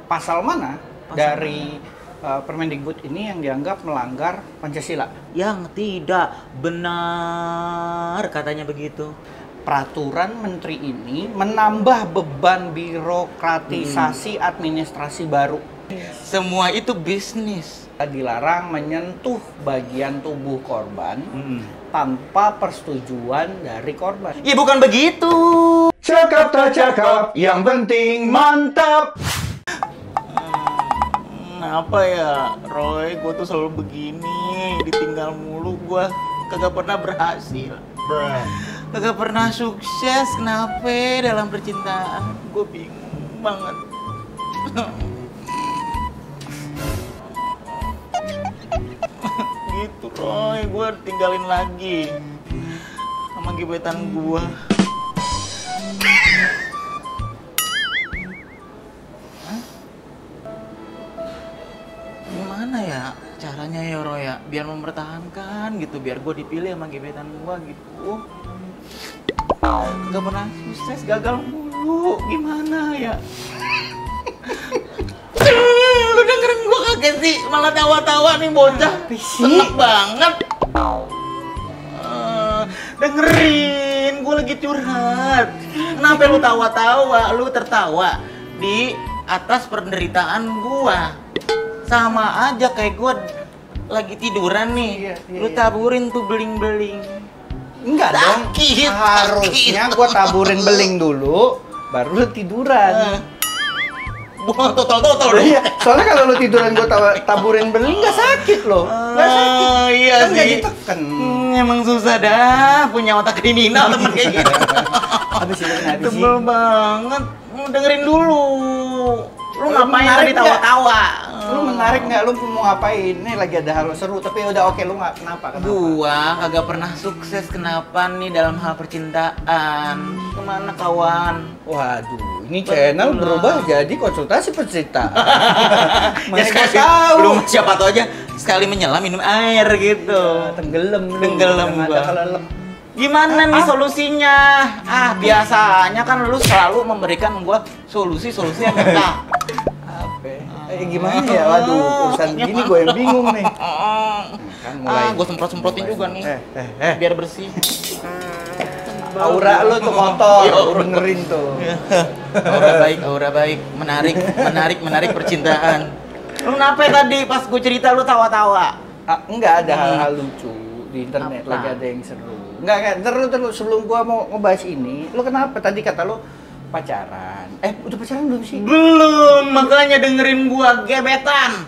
pasal mana dari Permendikbud ini yang dianggap melanggar Pancasila? Yang tidak benar katanya begitu. Peraturan menteri ini menambah beban birokratisasi administrasi baru. Semua itu bisnis. Dilarang menyentuh bagian tubuh korban tanpa persetujuan dari korban. Ya bukan begitu. Cakap tak cakap, yang penting mantap. Kenapa ya, Roy? Gue tuh selalu begini, ditinggal mulu gue. Kagak pernah berhasil. Kagak pernah sukses. Kenapa dalam percintaan? Gue bingung banget. Gitu, Roy. Gue tinggalin lagi sama gebetan gue. Gimana ya caranya ya, Roy, ya? Biar mempertahankan gitu, biar gue dipilih sama gebetan gue gitu. Gak pernah sukses, gagal mulu. Gimana ya? Lu dengerin gue kaget sih, malah tawa-tawa nih bocah. Seneng banget. Dengerin, gue lagi curhat. Kenapa lu tawa-tawa? Lu tertawa di atas penderitaan gue. Sama aja kayak gue lagi tiduran nih. Lu taburin tuh beling-beling. Enggak dong, harusnya gue taburin beling dulu, baru lu tiduran. Bukan total dong. Iya, soalnya kalau lu tiduran gue taburin beling nggak sakit loh. Nggak sakit, iya kan nggak sih. diteken. Emang susah dah punya otak kriminal temen kayak gitu. Habis itu kenapa sih? Tebel banget. Dengerin dulu. Lu Lu ngapain menarik tadi tawa-tawa? Lu menarik nggak? Lu mau ngapain? Ini lagi ada hal seru, tapi udah oke, lu nggak kenapa? Gua kagak pernah sukses. Kenapa nih dalam hal percintaan? Kemana kawan? Waduh, ini channel berubah jadi konsultasi pecinta. Ya sekali tahu. belum siapa tahu aja sekali menyelam minum air gitu. Tenggelam lu. Tenggelam Yang gua. ada kelelep. Gimana nih solusinya? Biasanya kan lu selalu memberikan gua solusi-solusi yang enggak. Gimana ya? Waduh, urusan gini gue yang bingung nih. Kan mulai. Gue semprot-semprotin juga nih. Biar bersih. Aura lu tuh kotor, benerin tuh. Aura baik, menarik percintaan. Lu kenapa tadi pas gue cerita lu tawa-tawa? Enggak, ada hal-hal lucu di internet. Apa? Lagi ada yang seru. Enggak, terus sebelum gua mau ngebahas ini, lu kenapa tadi kata lu pacaran? Udah pacaran belum sih? Belum, makanya dengerin gua gebetan.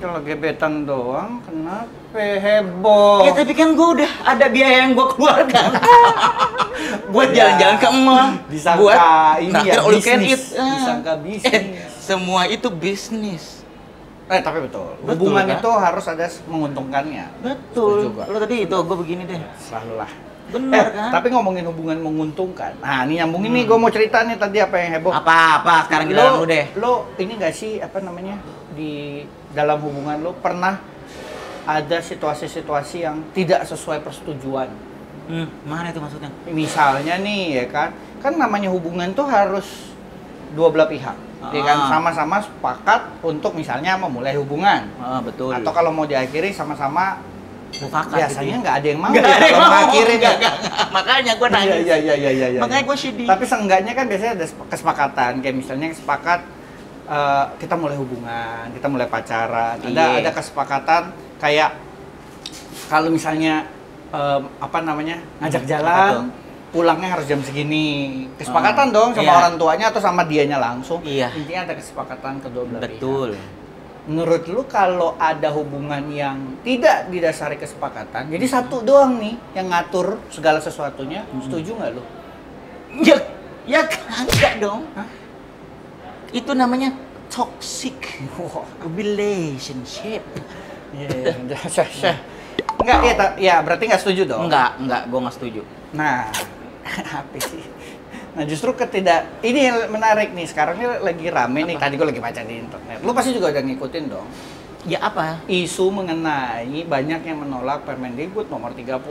Kalau gebetan doang, kenapa heboh? Ya tapi kan gua udah ada biaya yang gua keluarkan. Buat jalan-jalan ke mall. Disangka buat ini naktir ya, all you can bisnis. eat. Disangka bisnis. Semua itu bisnis. Tapi betul. Hubungan kan? itu harus ada menguntungkannya. Betul. Setuju, Lo tadi itu gua begini deh. Selalu lah. Bener kan? Tapi ngomongin hubungan menguntungkan. Nah, ini nyambung ini gue mau cerita nih tadi apa yang heboh. Apa? Sekarang kita dulu deh. Lo ini nggak sih apa namanya di dalam hubungan lo pernah ada situasi-situasi yang tidak sesuai persetujuan? Mana itu maksudnya? Misalnya nih ya kan namanya hubungan tuh harus dua belah pihak, ya kan sama-sama sepakat untuk misalnya memulai hubungan. Betul. Atau kalau mau diakhiri sama-sama mufakat. biasanya nggak ada yang mau. Nggak ada yang mau. Ngakhirin ya. Makanya gue nangis. Iya. Makanya gue sedih. Tapi seenggaknya kan biasanya ada kesepakatan, kayak misalnya sepakat kita mulai hubungan, kita mulai pacaran. Ada kesepakatan kayak kalau misalnya ngajak jalan, pulangnya harus jam segini. Kesepakatan dong sama orang tuanya atau sama dianya langsung. Iya. Intinya ada kesepakatan kedua belah pihak. Betul. Menurut lu kalau ada hubungan yang tidak didasari kesepakatan, jadi satu doang nih yang ngatur segala sesuatunya, setuju nggak lu? Ya enggak dong. Hah? Itu namanya toxic relationship. Iya. Enggak, ya berarti nggak setuju dong? Enggak, gue nggak setuju. Nah, apa sih? Nah justru ini yang menarik nih, sekarang ini lagi rame nih, tadi gue lagi baca di internet. Lu pasti juga udah ngikutin dong. Ya apa? Isu mengenai banyak yang menolak Permendikbud nomor 30.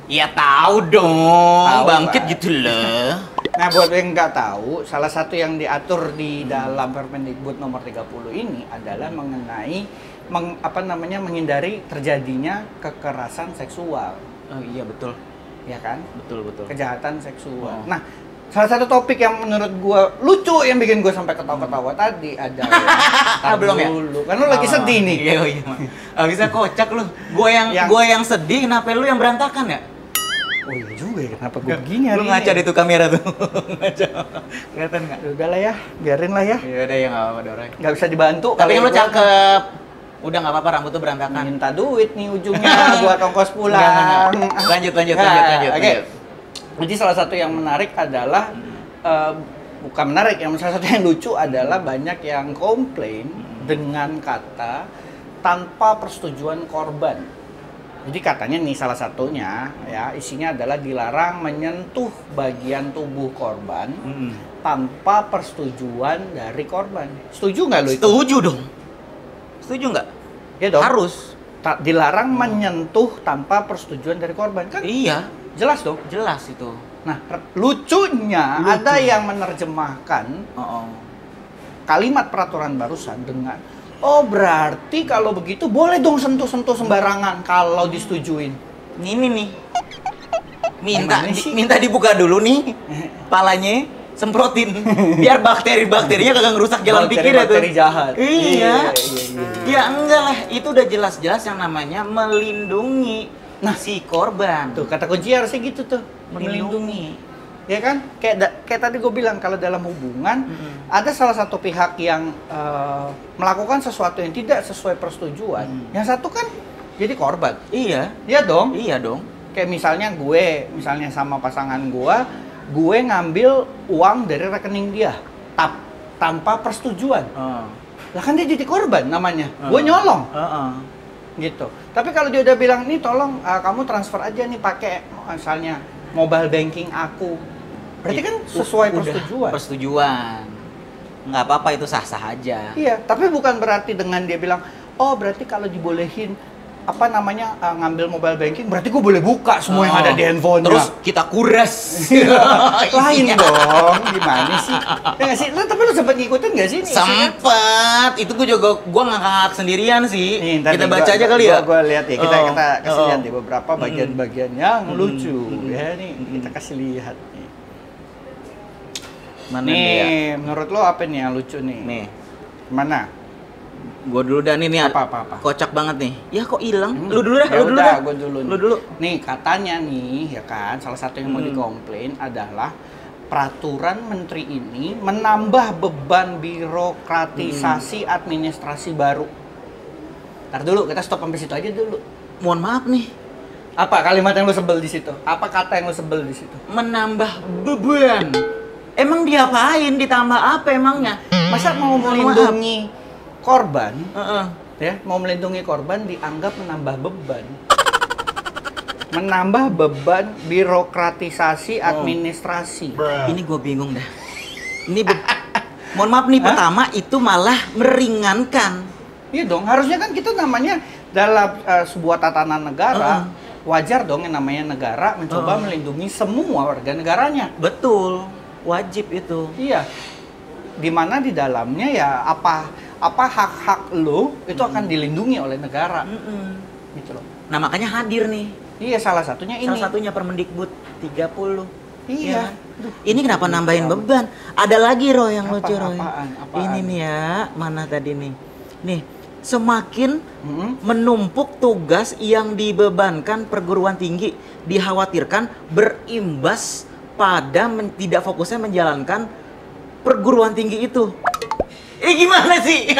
Ya tahu dong, Tahu, bangkit Pak. gitu loh. Nah, buat yang nggak tahu, salah satu yang diatur di dalam Permendikbud nomor 30 ini adalah mengenai menghindari terjadinya kekerasan seksual. Oh iya betul. Ya kan? Betul. Kejahatan seksual. Nah, salah satu topik yang menurut gua lucu yang bikin gua sampai ketawa-ketawa tadi adalah belum ya? Kan lu lagi sedih nih. Iya. Bisa kocak lu. Gua yang sedih, kenapa lu yang berantakan ya? Oh iya juga ya, kenapa gua begini hari Lu ini? ngaca di tuh kamera tuh. Ngaca. Kelihatan enggak? Udah lah ya, biarin lah ya. Ya udah ya enggak apa-apa, Dorang. Nggak bisa dibantu. Tapi kan kalau lu gua cakep. Udah enggak apa-apa, rambut tuh berantakan. minta duit nih ujungnya buat ongkos pulang. Enggak. Lanjut. Oke. Jadi salah satu yang menarik adalah bukan menarik, yang salah satu yang lucu adalah banyak yang komplain dengan kata tanpa persetujuan korban. Jadi katanya nih salah satunya ya isinya adalah dilarang menyentuh bagian tubuh korban tanpa persetujuan dari korban. Setuju nggak lo itu? Setuju dong. Setuju nggak? Ya dong. Harus. Dilarang menyentuh tanpa persetujuan dari korban kan? Iya, Jelas dong. jelas itu. Nah, lucunya ada yang menerjemahkan kalimat peraturan barusan dengan oh berarti kalau begitu boleh dong sentuh-sentuh sembarangan kalau disetujuin. Ini nih. Gimana sih? Minta dibuka dulu nih. Palanya semprotin biar bakteri-bakterinya kagak ngerusak jalan pikir ya tuh. Bakteri jahat. Iya. Ya enggak lah, itu udah jelas-jelas yang namanya melindungi si korban. Tuh kata kunci harusnya gitu tuh, melindungi. Ya kan? Kayak tadi gue bilang kalau dalam hubungan ada salah satu pihak yang melakukan sesuatu yang tidak sesuai persetujuan. Yang satu kan jadi korban. Iya. Iya dong. Iya dong. Kayak misalnya sama pasangan gue ngambil uang dari rekening dia tanpa persetujuan. Lah kan dia jadi korban namanya. Gue nyolong. Gitu. Tapi kalau dia udah bilang nih tolong kamu transfer aja nih pakai misalnya mobile banking aku. Berarti kan sesuai persetujuan. Persetujuan. Nggak apa-apa, itu sah-sah aja. Iya, tapi bukan berarti dengan dia bilang, oh berarti kalau dibolehin ngambil mobile banking, berarti gue boleh buka semua yang ada di handphonenya. Terus kita kuras. Lain dong, gimana sih? Ya nggak sih? Tapi lu sempat ngikutin nggak sih? Sempet. Itu gue ngangkat sendirian sih. Nih, kita baca aja kali ya. Gue lihat ya, kita kasih lihat ya beberapa bagian-bagian yang lucu. Ya nih, kita kasih lihat nih. Mana nih, menurut lo apa nih yang lucu nih? Nih. Mana? Gue dulu dah nih. Apa? Kocak banget nih. Ya kok hilang? Lu dulu dah. Gue dulu. Lu dulu. Nih katanya nih, ya kan, salah satu yang mau dikomplain adalah peraturan menteri ini menambah beban birokratisasi administrasi baru. Ntar dulu, kita stop sampai situ aja dulu. Mohon maaf nih. Apa kalimat yang lu sebel di situ? Apa kata yang lu sebel di situ? Menambah beban. Emang diapain? Ditambah apa emangnya? Masa mau melindungi korban? Ya, mau melindungi korban dianggap menambah beban. Menambah beban birokratisasi administrasi. Ini gue bingung dah. Ini mohon maaf nih, pertama itu malah meringankan. Iya dong, harusnya kan kita namanya dalam sebuah tatanan negara, wajar dong yang namanya negara mencoba melindungi semua warga negaranya. Betul, wajib itu. Iya. Dimana di dalamnya ya apa hak-hak lo itu akan dilindungi oleh negara. Gitu loh. Nah, makanya hadir nih. Iya, salah satunya ini. Salah satunya Permendikbud 30. Iya. Ini kenapa nambahin beban? Ada lagi Roy yang lucu Roy. Apaan? Ini nih ya, mana tadi nih? Nih, semakin menumpuk tugas yang dibebankan perguruan tinggi, dikhawatirkan berimbas pada tidak fokusnya menjalankan perguruan tinggi itu. Gimana sih?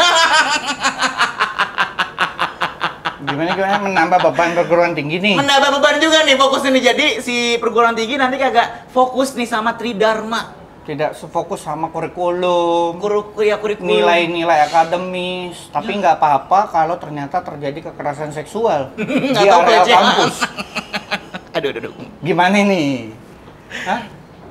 Gimana menambah beban perguruan tinggi nih? Menambah beban juga nih fokusnya nih. Jadi si perguruan tinggi nanti kagak fokus nih sama Tridharma. Tidak fokus sama kurikulum, kurikulum, nilai-nilai akademis. Tapi nggak apa-apa kalau ternyata terjadi kekerasan seksual di area kampus. Aduh. Gimana nih? Hah?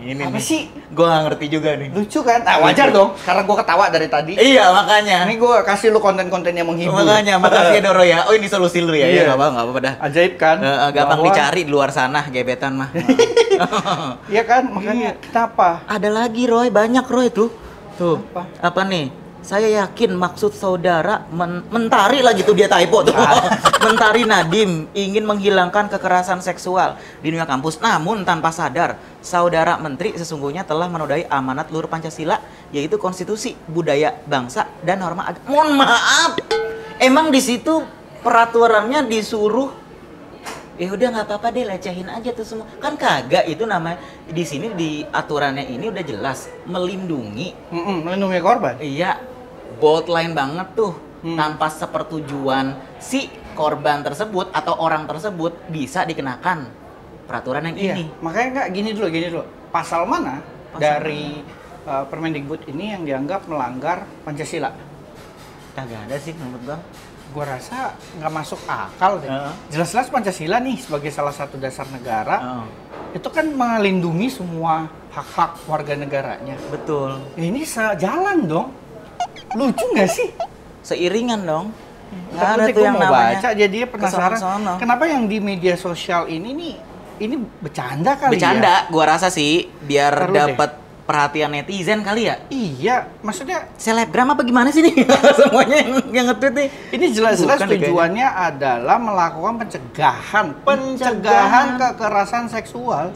Ini Apa nih. sih? Gua nggak ngerti juga nih. Lucu kan? Ah, wajar dong, karena gue ketawa dari tadi. Iya, makanya. Ini gue kasih lu konten-konten yang menghibur. Makanya, makasih ya Doro ya. Oh, ini solusi lu ya. Iya. Ya, nggak apa-apa dah. Ajaib kan? Gampang Bahwa- dicari di luar sana gebetan mah. Iya kan? Makanya kenapa? Ada lagi Roy, banyak Roy tuh. Tuh. Apa? Apa nih? Saya yakin maksud saudara Mentari lagi tuh dia typo tuh. Mentari Nadiem ingin menghilangkan kekerasan seksual di dunia kampus. Namun tanpa sadar, saudara menteri sesungguhnya telah menodai amanat luhur Pancasila, yaitu konstitusi, budaya bangsa dan norma agama. Mohon maaf. Emang di situ peraturannya disuruh udah nggak apa-apa deh, lecehin aja tuh semua. Kan kagak, itu namanya di sini di aturannya ini udah jelas melindungi. Melindungi korban. Iya, bold line banget tuh. Tanpa sepertujuan si korban tersebut atau orang tersebut bisa dikenakan peraturan yang ini. Makanya nggak gini dulu. Pasal mana dari Permendikbud ini yang dianggap melanggar Pancasila? Kagak ada sih menurut gua. Gua rasa nggak masuk akal deh. Jelas-jelas Pancasila nih sebagai salah satu dasar negara itu kan melindungi semua hak-hak warga negaranya. Betul. Ini sejalan dong. Lucu nggak sih? Seiringan dong. Nggak Takutnya ada tuh gua yang mau namanya baca jadi penasaran. kesono-sono. Kenapa yang di media sosial ini bercanda kali ya? Bercanda, gua rasa sih biar Perlu deh. dapat perhatian netizen kali ya. Iya, maksudnya Selebgram apa gimana sih nih? Semuanya yang nge-tweet nih. ini jelas-jelas Bukan deh tujuannya adalah melakukan pencegahan kekerasan seksual.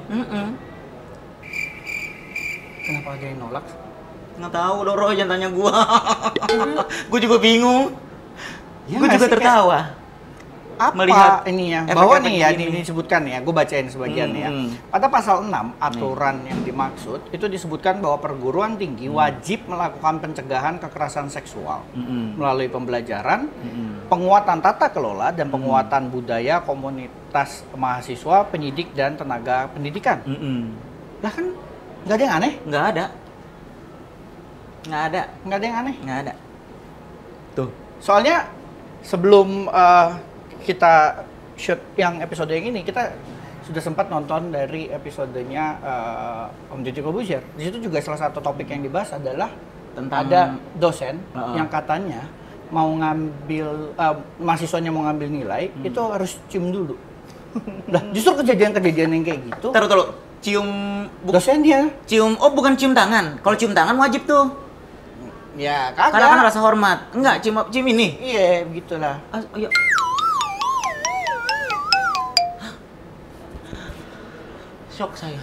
Kenapa ada yang nolak? Nggak tahu, Doro, jangan tanya gua. Gua juga bingung. Ya Gua nggak juga sih, tertawa. Apa Melihat ini ya? efek-efek Bahwa nih ya, gini. ini disebutkan ya, gue bacain sebagian ya. Pada pasal 6, aturan yang dimaksud, itu disebutkan bahwa perguruan tinggi wajib melakukan pencegahan kekerasan seksual melalui pembelajaran, penguatan tata kelola, dan penguatan budaya komunitas mahasiswa, penyidik, dan tenaga pendidikan. Lah kan, nggak ada yang aneh? Nggak ada. Nggak ada. Nggak ada yang aneh? Nggak ada. Tuh. Soalnya sebelum kita shoot yang episode yang ini, kita sudah sempat nonton dari episodenya Om Deddy Corbuzier. Di situ juga salah satu topik yang dibahas adalah Tentang ada dosen yang katanya mau ngambil mahasiswanya mau ngambil nilai itu harus cium dulu. Nah, justru kejadian-kejadian yang kayak gitu. Taruh. Cium Dosen dia. bukan cium tangan. Kalau cium tangan wajib tuh. Ya, kagak. Karena kan rasa hormat. Enggak, cium ini. Iya, begitulah. Iya. Shock saya.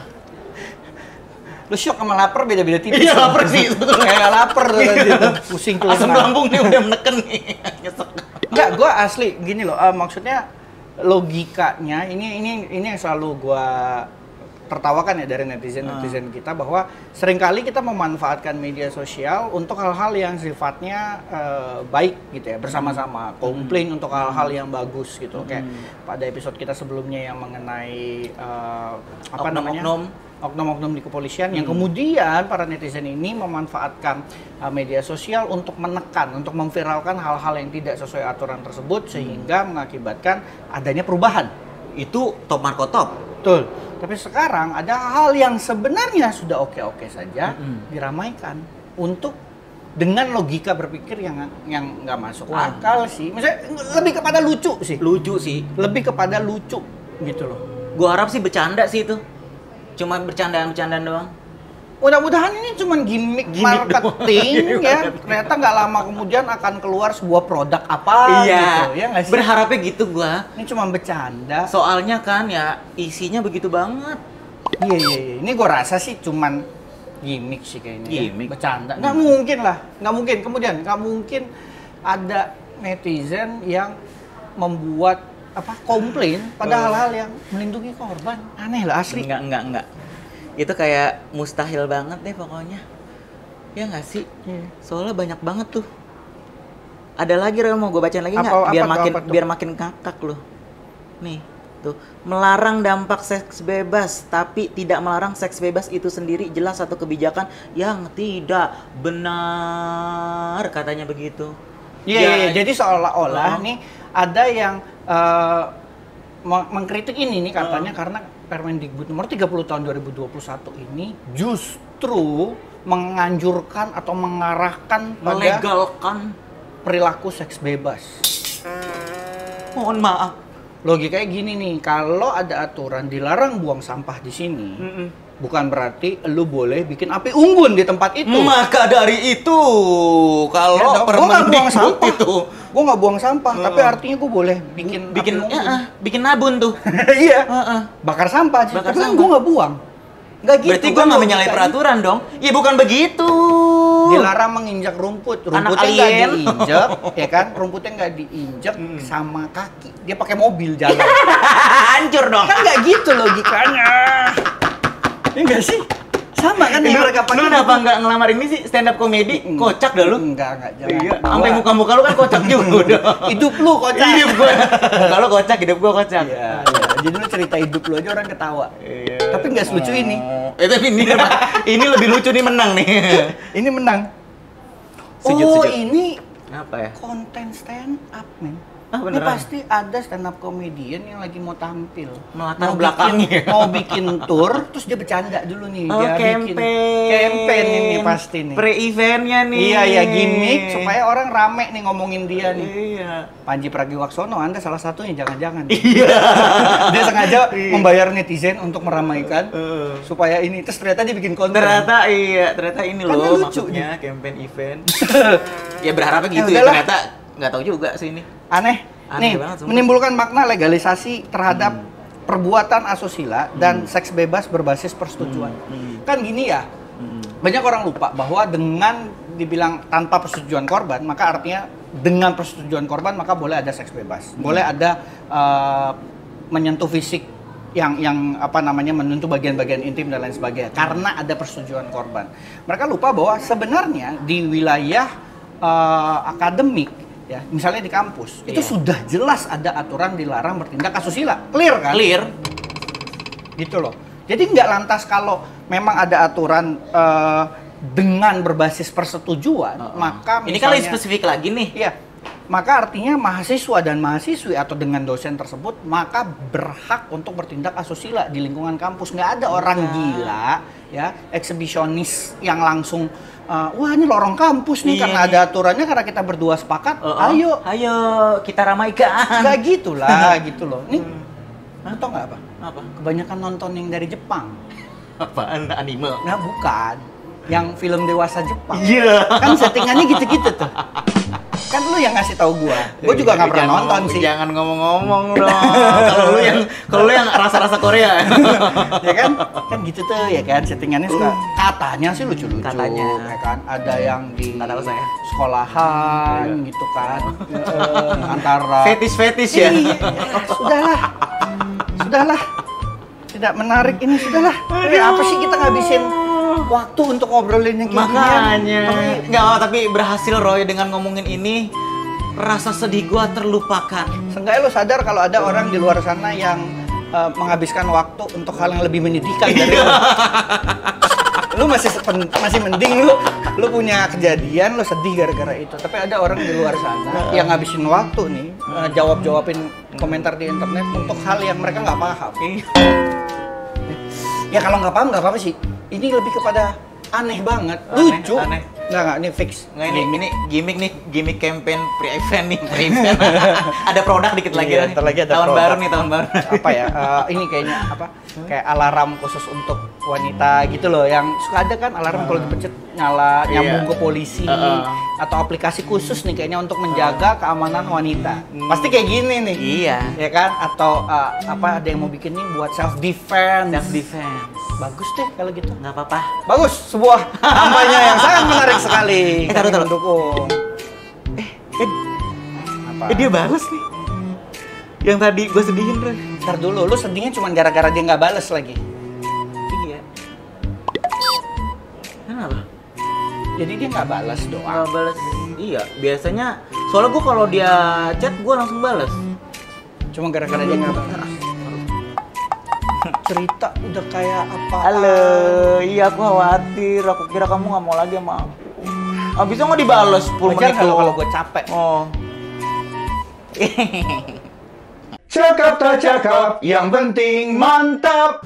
Lu syok sama lapar beda-beda tipis. Iya, lapar sih sebetulnya. Kayak lapar tuh tadi tuh. Pusing tuh. Asam lambung nih udah menekan nih. Nyesek. Enggak, gue asli gini loh. Maksudnya logikanya ini yang selalu gue tertawakan ya dari netizen kita, bahwa seringkali kita memanfaatkan media sosial untuk hal-hal yang sifatnya baik gitu ya, bersama-sama komplain untuk hal-hal yang bagus gitu. Kayak pada episode kita sebelumnya yang mengenai oknum-oknum di kepolisian yang kemudian para netizen ini memanfaatkan media sosial untuk menekan, untuk memviralkan hal-hal yang tidak sesuai aturan tersebut sehingga mengakibatkan adanya perubahan. Itu top marko top. Betul. Tapi sekarang ada hal yang sebenarnya sudah oke-oke saja diramaikan untuk dengan logika berpikir yang nggak masuk akal sih. Maksudnya lebih kepada lucu sih. Lucu sih. Lebih kepada lucu gitu loh. Gua harap sih bercanda sih itu. Cuma bercandaan-bercandaan doang. Mudah-mudahan ini cuma gimmick marketing ya. Ternyata nggak lama kemudian akan keluar sebuah produk apa gitu. Ya nggak sih? Berharapnya gitu gua. Ini cuma bercanda. Soalnya kan ya isinya begitu banget. Iya. Ini gue rasa sih cuman gimmick sih kayaknya. Gimmick. Bercanda. Nggak mungkin lah. Nggak mungkin. Kemudian nggak mungkin ada netizen yang membuat komplain pada hal-hal yang melindungi korban. Aneh lah asli. Enggak. Itu kayak mustahil banget deh pokoknya. Ya nggak sih? Soalnya banyak banget tuh. Ada lagi Rel, mau gue bacain lagi nggak? Biar makin ngakak loh. Nih, tuh. Melarang dampak seks bebas, tapi tidak melarang seks bebas itu sendiri jelas satu kebijakan yang tidak benar, katanya begitu. Iya. Jadi seolah-olah nih ada yang mengkritik ini nih katanya karena Permendikbud nomor 30 tahun 2021 ini justru menganjurkan atau mengarahkan pada Melegalkan perilaku seks bebas. Mohon maaf. Logikanya gini nih, kalau ada aturan dilarang buang sampah di sini, bukan berarti lu boleh bikin api unggun di tempat itu. Maka dari itu, kalau Ya dong, gua nggak buang Permendikbud sampah. itu Gue nggak buang sampah, tapi artinya gue boleh bikin bikin api unggun. bikin nabun tuh. Iya, Heeh. bakar sampah aja. Bakar Tapi sampah. gue nggak buang. Nggak gitu. Berarti gue kan nggak menyalahi logikanya. peraturan dong? Ya bukan begitu. Dilarang menginjak rumput, Anak rumputnya nggak alien. diinjak, ya kan? Rumputnya nggak diinjak sama kaki. Dia pakai mobil jalan. Hancur dong. Kan nggak gitu logikanya. Ya nggak sih? Sama kan yang mereka pakai. Lu kenapa nggak ngelamar ini sih stand up comedy? Kocak dah lu. Enggak jangan. Iya, sampai muka-muka lu kan kocak juga udah. Hidup lu kocak. Hidup gua. Muka lu kocak, hidup gua kocak. Iya. Jadi lu cerita hidup lu aja orang ketawa. Iya. Tapi nggak selucu ini. Tapi ini lebih lucu nih menang nih. Ini menang. Sujud, Oh, sujud. ini Apa ya? konten stand up, men. Ah, Ini beneran? pasti ada stand up comedian yang lagi mau tampil. Melatar Mau belakangnya. bikin- Mau bikin tour, terus dia bercanda dulu nih. Oh, Dia bikin campaign ini pasti nih. Pre-eventnya nih. Iya, ya gimmick supaya orang rame nih ngomongin dia nih. Iya. Panji Pragiwaksono, Anda salah satunya, jangan-jangan. Iya. Dia sengaja membayar netizen untuk meramaikan Heeh. supaya ini. Terus ternyata dia bikin konten. Ternyata ini Karena loh lucu maksudnya campaign event. Ya berharapnya gitu Ya ya, udahlah. ternyata nggak tahu juga sih ini. Aneh. Aneh Nih, banget, sumpah. menimbulkan makna legalisasi terhadap perbuatan asusila dan seks bebas berbasis persetujuan. Kan gini ya, banyak orang lupa bahwa dengan dibilang tanpa persetujuan korban, maka artinya dengan persetujuan korban maka boleh ada seks bebas, boleh ada menyentuh fisik yang apa namanya menyentuh bagian-bagian intim dan lain sebagainya karena ada persetujuan korban. Mereka lupa bahwa sebenarnya di wilayah akademik ya, misalnya di kampus, itu Iya. sudah jelas ada aturan dilarang bertindak asusila. Clear kan? Clear. Gitu loh. Jadi nggak lantas kalau memang ada aturan dengan berbasis persetujuan, maka Ini kan lebih misalnya- spesifik lagi nih. Iya. Maka artinya mahasiswa dan mahasiswi atau dengan dosen tersebut maka berhak untuk bertindak asusila di lingkungan kampus. Nggak ada orang gila ya, eksibisionis yang langsung wah ini lorong kampus nih Iya karena nih. ada aturannya karena kita berdua sepakat. Ayo, ayo kita ramaikan. nggak gitulah gitu loh. Nih, lu tau nggak apa? Apa? Kebanyakan nonton yang dari Jepang. Apaan anime? Nah bukan, yang film dewasa Jepang. Iya. Kan settingannya gitu-gitu tuh. Kan lu yang ngasih tahu gua juga nggak pernah nonton sih. Jangan ngomong-ngomong dong. Kalau lu yang rasa-rasa Korea. Ya kan gitu tuh ya kan settingannya suka katanya sih lucu-lucu. Katanya. Ya kan ada yang di Nggak tahu saya. sekolahan gitu kan. Antara Fetish ya. Iya, sudahlah. Tidak menarik ini sudahlah. Apa sih kita ngabisin waktu untuk ngobrolin yang kayak Makanya. ginian? Nggak, tapi berhasil Roy dengan ngomongin ini. Rasa sedih gua terlupakan. Seenggaknya lo sadar kalau ada orang di luar sana yang menghabiskan waktu untuk hal yang lebih menyedihkan dari lo. Lu masih mending lu punya kejadian lu sedih gara-gara itu. Tapi ada orang di luar sana yang ngabisin waktu nih jawabin komentar di internet untuk hal yang mereka nggak paham. Ya kalau nggak paham nggak apa-apa sih. Ini lebih kepada aneh banget, Aneh, lucu. aneh. Nggak, ini fix. Nggak, ini gimmick campaign pre-event nih, pre-event. Ada produk dikit lagi. Iya, nih. ntar lagi ada tahun produk. baru nih, tahun baru. Apa ya? Ini kayaknya apa? Kayak alarm khusus untuk wanita gitu loh. Yang suka ada kan alarm kalau dipencet nyala, Iya. nyambung ke polisi atau aplikasi khusus nih kayaknya untuk menjaga keamanan wanita. Pasti kayak gini nih. Iya. Ya kan? Atau apa ada yang mau bikin nih buat self defense. Self defense. Bagus deh kalau gitu. Nggak apa-apa. Bagus, sebuah kampanye yang sangat menarik sekali. Taruh. Kami mendukung. Apa? Dia balas nih. Yang tadi gue sedihin, Roy. Ntar dulu, lu sedihnya cuma gara-gara dia nggak bales lagi. Iya. Kenapa? Jadi dia nggak balas doang. Nggak balas. Iya, biasanya soalnya gue kalau dia chat gue langsung balas. Cuma gara-gara dia nggak balas. Cerita udah kayak apa? Halo, iya aku khawatir. Aku kira kamu nggak mau lagi sama aku. Abisnya nggak dibales 10 Wajar menit kalau doang. gue capek. Oh. Cakap tak cakap, yang penting mantap.